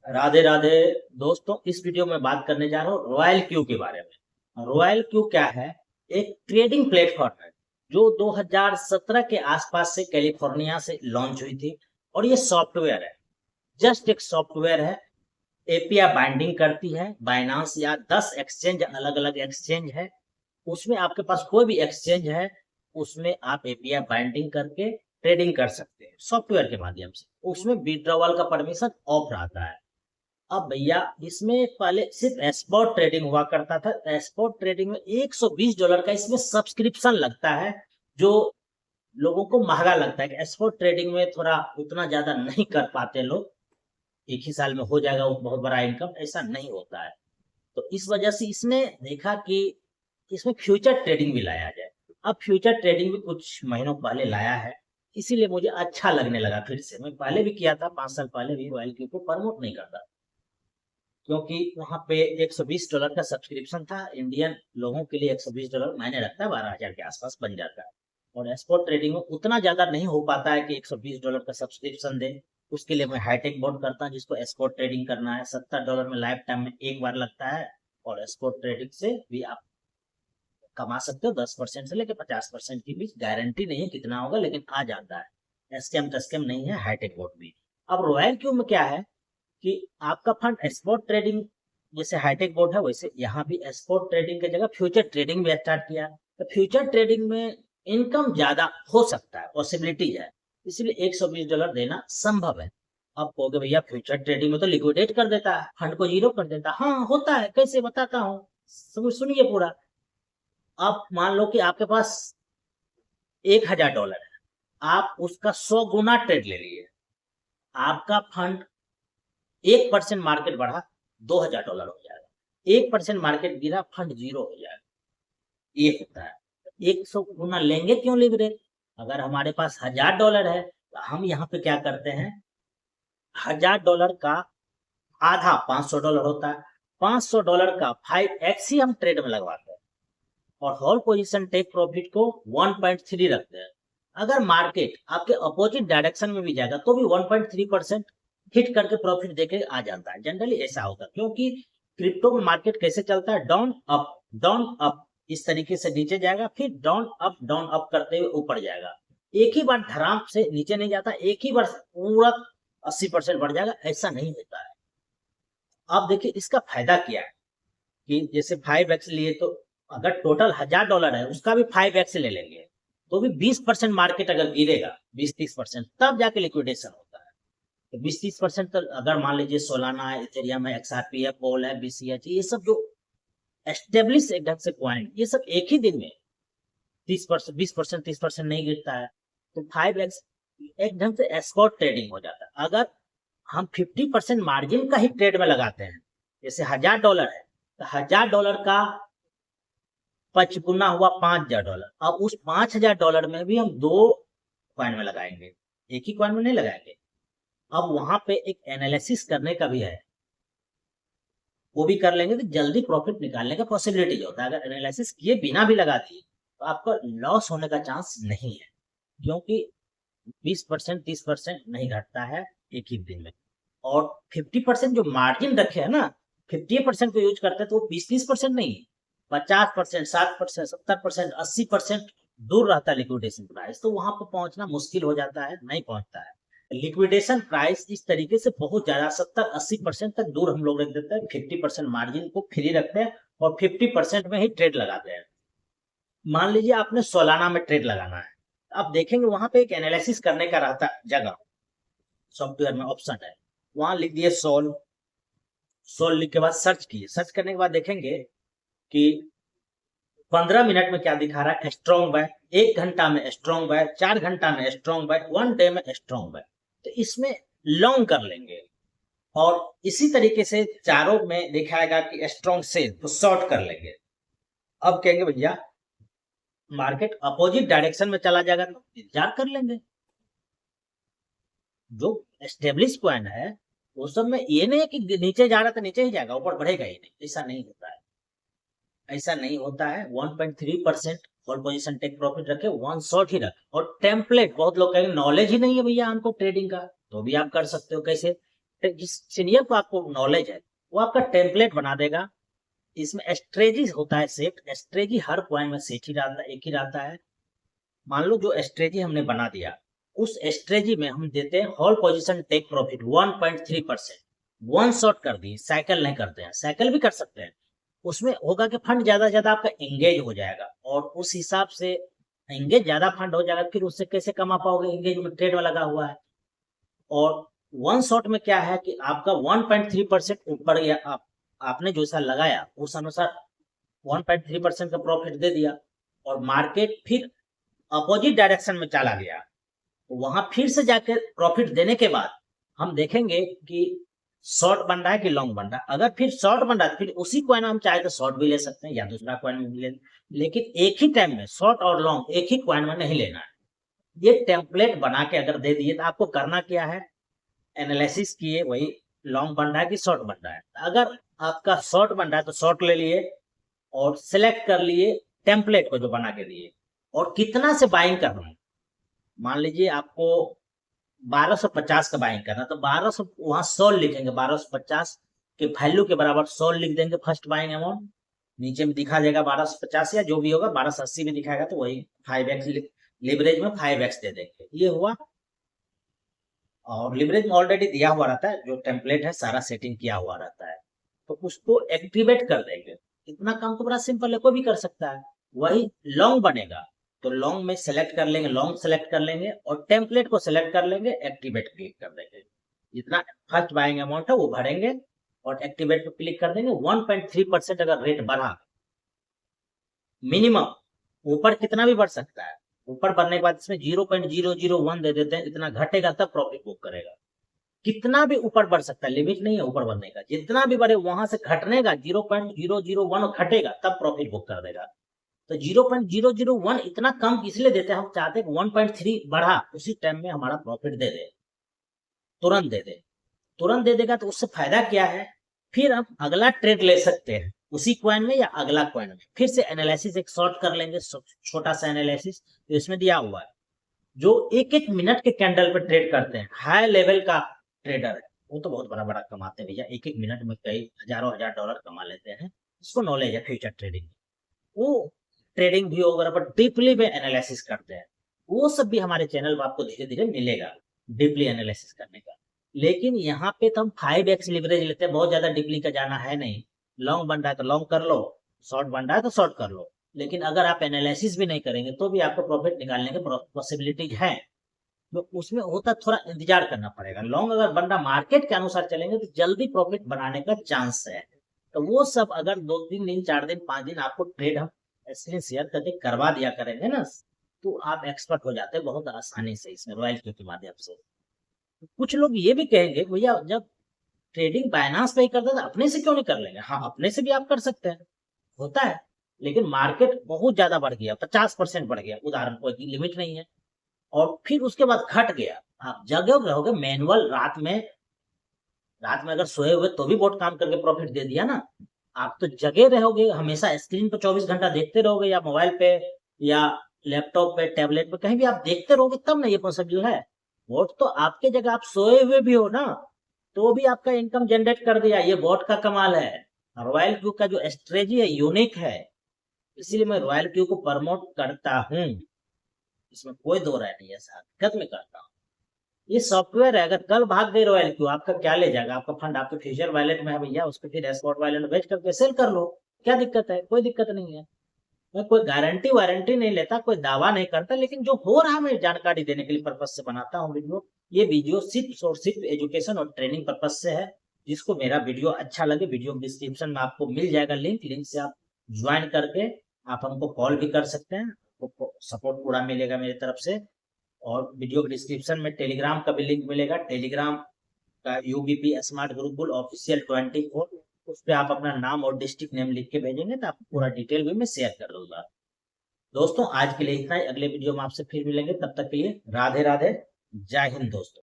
राधे राधे दोस्तों। इस वीडियो में बात करने जा रहा हूँ रॉयल क्यू के बारे में। रॉयल क्यू क्या है? एक ट्रेडिंग प्लेटफॉर्म है जो 2017 के आसपास से कैलिफोर्निया से लॉन्च हुई थी। और ये सॉफ्टवेयर है, जस्ट एक सॉफ्टवेयर है। एपीआई बाइंडिंग करती है बाइनांस या 10 एक्सचेंज, अलग अलग एक्सचेंज है। उसमें आपके पास कोई भी एक्सचेंज है, उसमें आप एपीआई बाइंडिंग करके ट्रेडिंग कर सकते हैं सॉफ्टवेयर के माध्यम से। उसमें विड्रॉवल का परमिशन ऑफ रहता है। अब भैया इसमें पहले सिर्फ स्पॉट ट्रेडिंग हुआ करता था। स्पॉट ट्रेडिंग में $120 का इसमें सब्सक्रिप्शन लगता है, जो लोगों को महंगा लगता है कि स्पॉट ट्रेडिंग में थोड़ा उतना ज्यादा नहीं कर पाते लोग। एक ही साल में हो जाएगा वो बहुत बड़ा इनकम, ऐसा नहीं होता है। तो इस वजह से इसने देखा कि इसमें फ्यूचर ट्रेडिंग भी लाया जाए। अब फ्यूचर ट्रेडिंग भी कुछ महीनों पहले लाया है, इसीलिए मुझे अच्छा लगने लगा। फिर से मैं पहले भी किया था, 5 साल पहले भी रॉयल क्यू को प्रमोट नहीं करता, क्योंकि वहां पे $120 का सब्सक्रिप्शन था। इंडियन लोगों के लिए $120 मायने रखता है, 12,000 के आसपास बन जाता है। और स्पॉट ट्रेडिंग में उतना ज्यादा नहीं हो पाता है कि $120 का सब्सक्रिप्शन दे। उसके लिए मैं हाईटेक बोर्ड करता हूँ, जिसको स्पॉट ट्रेडिंग करना है। $70 में लाइफ टाइम में एक बार लगता है। और स्पॉट ट्रेडिंग से भी आप कमा सकते हो 10% से लेकर 50% की भी गारंटी नहीं है कितना होगा, लेकिन आ जाता है। स्कैम टस्कैम नहीं है हाईटेक बोर्ड भी। अब रॉयल क्यू में क्या है कि आपका फंड स्पॉट ट्रेडिंग जैसे हाईटेक बोर्ड है, वैसे यहाँ भी स्पॉट ट्रेडिंग की जगह फ्यूचर ट्रेडिंग भी स्टार्ट किया। तो फ्यूचर ट्रेडिंग में इनकम ज्यादा हो सकता है, पॉसिबिलिटी है। इसलिए $120 देना संभव है। अब कहोगे भैया फ्यूचर ट्रेडिंग में तो लिक्विडेट कर देता है, फंड को जीरो कर देता है। हाँ होता है, कैसे बताता हूँ, सुनिए पूरा। अब मान लो कि आपके पास $1,000 है, आप उसका 100 गुना ट्रेड ले लिए। आपका फंड 1% मार्केट बढ़ा, $2,000 हो जाएगा। 1% मार्केट गिरा, फंड जीरो हो जाएगा। ये होता है। 100 गुना लेंगे क्यों लिवरेज? अगर हमारे पास $1,000 है तो हम यहाँ पे क्या करते हैं, $1,000 का आधा $500 होता है। $500 का 5x ही हम ट्रेड में लगवाते हैं। और होल पोजीशन टेक प्रॉफिट को 1.3 रखते हैं। अगर मार्केट आपके अपोजिट डायरेक्शन में भी जाएगा तो भी 1.3% हिट करके प्रॉफिट देके आ जाता है। जनरली ऐसा होता है, क्योंकि क्रिप्टो में मार्केट कैसे चलता है, डाउन अप डाउन अप। इस तरीके से नीचे जाएगा, फिर डाउन अप करते हुए ऊपर जाएगा। एक ही बार धड़ाम से नीचे नहीं जाता, एक ही बार पूरा 80% बढ़ जाएगा, ऐसा नहीं होता है। अब देखिए इसका फायदा क्या है कि जैसे 5x लिए, तो अगर टोटल $1,000 है, उसका भी 5x ले लेंगे तो भी 20% मार्केट अगर गिरेगा, 20-30%, तब जाके लिक्विडेशन होता है। तो 20-30% तो अगर मान लीजिए सोलाना है, इथेरियम है, XRP है, पोल है, BCH, ये सब जो एस्टेब्लिश एक ढंग से क्वाइन, ये सब एक ही दिन में 30%, 20%, 30% नहीं गिरता है। तो 5x एक ढंग से स्पॉट ट्रेडिंग हो जाता है। अगर हम 50% मार्जिन का ही ट्रेड में लगाते हैं, जैसे $1,000 है तो $1,000 का 5 गुना हुआ $5,000। अब उस $5,000 में भी हम दो कॉइन में लगाएंगे, एक ही कॉइन में नहीं लगाएंगे। अब वहां पे एक एनालिसिस करने का भी है, वो भी कर लेंगे तो जल्दी प्रॉफिट निकालने का पॉसिबिलिटी होता है। अगर एनालिसिस किए बिना भी लगा दिए तो आपका लॉस होने का चांस नहीं है, क्योंकि 20% 30% नहीं घटता है एक ही दिन में। और 50% जो मार्जिन रखे है ना, 50% को यूज करते हैं, तो वो 20-30% नहीं, 50%, 60%, 70%, 80% दूर रहता है लिक्विडेशन प्राइस। तो वहां पर पहुंचना मुश्किल हो जाता है, नहीं पहुंचता है। लिक्विडेशन प्राइस इस तरीके से बहुत ज्यादा 70-80% तक दूर हम लोग रख देते हैं। 50% मार्जिन को फ्री रखते हैं और 50% में ही ट्रेड लगाते हैं। मान लीजिए आपने सोलाना में ट्रेड लगाना है, आप देखेंगे वहां पे एक एनालिसिस करने का रहता है जगह, सॉफ्टवेयर में ऑप्शन है, वहां लिख दिए सोल। सोल लिख के बाद सर्च किए, सर्च करने के बाद देखेंगे कि 15 मिनट में क्या दिखा रहा है, स्ट्रॉन्ग बाय, 1 घंटा में स्ट्रॉन्ग बाय, 4 घंटा में स्ट्रॉन्ग बाय, 1 डे में स्ट्रॉन्ग बाय। तो इसमें लॉन्ग कर लेंगे। और इसी तरीके से चारों में दिखाएगा कि स्ट्रॉन्ग सेल, तो शॉर्ट कर लेंगे। अब कहेंगे भैया मार्केट अपोजिट डायरेक्शन में चला जाएगा तो इंतजार कर लेंगे। जो एस्टेब्लिश कॉइन है वो सब में ये नहीं है कि नीचे जा रहा था नीचे ही जाएगा, ऊपर बढ़ेगा ही नहीं, ऐसा नहीं होता है। ऐसा नहीं होता है। 1.3% होल पोजीशन टेक प्रॉफिट रखे, वन शॉट ही रखे। और टेम्पलेट, बहुत लोग कहेंगे नॉलेज ही नहीं है भैया हमको ट्रेडिंग का, तो भी आप कर सकते हो। कैसे? जिस सीनियर को आपको नॉलेज है वो आपका टेम्पलेट बना देगा। इसमें स्ट्रेटजी होता है सेट, स्ट्रेटजी हर कॉइन में सेट ही रहता है, एक ही रहता है। मान लो जो स्ट्रेटजी हमने बना दिया, उस स्ट्रेटजी में हम देते हैं whole position take profit 1.3%। One shot कर दी, साइकिल नहीं करते हैं, साइकिल भी कर सकते हैं। उसमें होगा कि फंड ज्यादा से ज्यादा आपका एंगेज हो जाएगा, और उस हिसाब से एंगेज ज्यादा फंड हो जाएगा, फिर उससे कैसे कमा पाओगे, एंगेज में ट्रेड लगा हुआ है। और वन शॉट में क्या है कि आपका 1.3% ऊपर गया, आपने जो सा लगाया उस अनुसार 1.3% का प्रॉफिट दे दिया, और मार्केट फिर अपोजिट डायरेक्शन में चला गया, तो वहां फिर से जाके प्रॉफिट देने के बाद हम देखेंगे कि शॉर्ट बन रहा है कि लॉन्ग बन रहा है। अगर फिर शॉर्ट बन रहा है, फिर उसी कॉइन में हम चाहे तो शॉर्ट भी ले सकते हैं या दूसरा कॉइन भी ले, लेकिन एक ही टाइम में शॉर्ट और लॉन्ग एक ही कॉइन में नहीं लेना है। ये टेम्पलेट बना के अगर दे दिए तो आपको करना क्या है, एनालिसिस किए वही लॉन्ग बन रहा है कि शॉर्ट बन रहा है। अगर आपका शॉर्ट बन रहा है तो शॉर्ट ले लिए और सिलेक्ट कर लिए टेम्पलेट को जो बना के दिए, और कितना से बाइंग करना है। मान लीजिए आपको 1250 का बाइंग करना, तो 1200 वहां 100 लिखेंगे, 1250 के वैल्यू के बराबर 100 लिख देंगे फर्स्ट बाइंग अमाउंट। नीचे में दिखा जाएगा 1250 या जो भी होगा, 1280 भी दिखाएगा, तो वही 5x लिवरेज में 5x दे देंगे। ये हुआ, और लिवरेज में ऑलरेडी दिया हुआ रहता है, जो टेम्पलेट है सारा सेटिंग किया हुआ रहता है, तो उसको एक्टिवेट कर देंगे। इतना काम तो बड़ा सिंपल है, कोई भी कर सकता है। वही लॉन्ग बनेगा तो लॉन्ग में सेलेक्ट कर लेंगे, लॉन्ग सेलेक्ट कर लेंगे और टेम्पलेट को सेलेक्ट कर लेंगे, एक्टिवेट क्लिक कर देंगे। जितना फर्स्ट बाइंग अमाउंट है वो भरेंगे और एक्टिवेट पे क्लिक कर देंगे। 1.3% अगर रेट बढ़ा, मिनिमम ऊपर कितना भी बढ़ सकता है, ऊपर बढ़ने के बाद इसमें 0.001 दे देते हैं, इतना घटेगा तब प्रॉफिट बुक करेगा। कितना भी ऊपर बढ़ सकता है, लिमिट नहीं है ऊपर बढ़ने का, जितना भी बढ़े वहां से घटने का 0.001 घटेगा तब प्रॉफिट बुक कर देगा। तो 0.001 इतना कम इसलिए देते हैं, हम चाहते हैं 1.3 बढ़ा उसी टाइम में हमारा प्रॉफिट दे दे, तुरंत दे दे। तुरंत दे देगा तो उससे फायदा क्या है, फिर हम अगला ट्रेड ले सकते हैं उसी कॉइन में या अगला कॉइन में। फिर से एनालिसिस एक शॉर्ट कर लेंगे, छोटा सा एनालिसिस तो इसमें दिया हुआ है। जो एक एक मिनट के कैंडल पर ट्रेड करते हैं, हाई लेवल का ट्रेडर है, वो तो बहुत बड़ा बड़ा कमाते हैं भैया, एक एक मिनट में कई हजारों हजार डॉलर कमा लेते हैं। उसको नॉलेज है फ्यूचर ट्रेडिंग, वो ट्रेडिंग भी वगैरह पर डीपली में एनालिसिस करते हैं। वो सब भी हमारे चैनल पर आपको धीरे धीरे मिलेगा, डीपली एनालिसिस करने का। लेकिन यहाँ पे तो हम 5x लिवरेज लेते हैं, बहुत ज्यादा डीपली का जाना है नहीं। लॉन्ग बन रहा है तो लॉन्ग कर लो, शॉर्ट बन रहा है तो शॉर्ट कर लो। लेकिन अगर आप एनालिसिस भी नहीं करेंगे तो भी आपको प्रॉफिट निकालने की पॉसिबिलिटीज है, तो उसमें होता थोड़ा इंतजार करना पड़ेगा। लॉन्ग अगर बन रहा, मार्केट के अनुसार चलेंगे तो जल्दी प्रॉफिट बनाने का चांस है। तो वो सब अगर 2-3 दिन 4 दिन 5 दिन आपको ट्रेड हम स्क्रीन शेयर करके करवा दिया करेंगे ना, तो आप एक्सपर्ट हो जाते हैं बहुत आसानी से इसमें रॉयल क्यू के माध्यम से। कुछ लोग ये भी कहेंगे भैया जब ट्रेडिंग बाइनांस पे ही करते हैं अपने से क्यों नहीं कर लेंगे। हाँ, अपने से भी आप कर सकते हैं, होता है, लेकिन मार्केट बहुत ज्यादा बढ़ गया, 50% बढ़ गया, उदाहरण कोई लिमिट नहीं है, और फिर उसके बाद घट गया। आप जगह रहोगे मैनुअल, रात में अगर सोए हुए तो भी बहुत काम करके प्रॉफिट दे दिया ना। आप तो जगे रहोगे हमेशा, स्क्रीन पर 24 घंटा देखते रहोगे, या मोबाइल पे या लैपटॉप पे टैबलेट पे कहीं भी आप देखते रहोगे, तब ना ये पॉसिबल है। वोट तो आपके जगह आप सोए हुए भी हो ना, तो भी आपका इनकम जनरेट कर दिया। ये बॉट का कमाल है। रॉयल क्यू का जो स्ट्रेटजी है यूनिक है, इसीलिए मैं रॉयल क्यू को प्रमोट करता हूँ, इसमें कोई दो राय नहीं है, हकीकत में करता हूँ। ये सॉफ्टवेयर है, अगर कल भाग गई रॉयल क्यू, आपका क्या ले जाएगा, आपका फंड आपके फ्यूचर वॉलेट में है भैया, उसको फिर स्पॉट वॉलेट में बेच करके सेल कर लो, क्या दिक्कत है, कोई दिक्कत नहीं है। मैं कोई गारंटी वारंटी नहीं लेता, कोई दावा नहीं करता, लेकिन जो हो रहा है मैं जानकारी देने के लिए पर्पज से बनाता हूँ वीडियो। ये वीडियो सिर्फ और सिर्फ एजुकेशन और ट्रेनिंग पर्पज से है। जिसको मेरा वीडियो अच्छा लगे, वीडियो डिस्क्रिप्शन में आपको मिल जाएगा लिंक से आप ज्वाइन करके आप हमको कॉल भी कर सकते हैं, आपको सपोर्ट पूरा मिलेगा मेरी तरफ से। और वीडियो के डिस्क्रिप्शन में टेलीग्राम का भी लिंक मिलेगा, टेलीग्राम का यूबीपी स्मार्ट गुरुकुल ऑफिशियल 24, उस पर आप अपना नाम और डिस्ट्रिक्ट नेम लिख के भेजेंगे तो आपको पूरा डिटेल भी मैं शेयर कर दूंगा। दोस्तों आज के लिए इतना ही, अगले वीडियो में आपसे फिर मिलेंगे, तब तक के लिए राधे राधे, जय हिंद दोस्तों।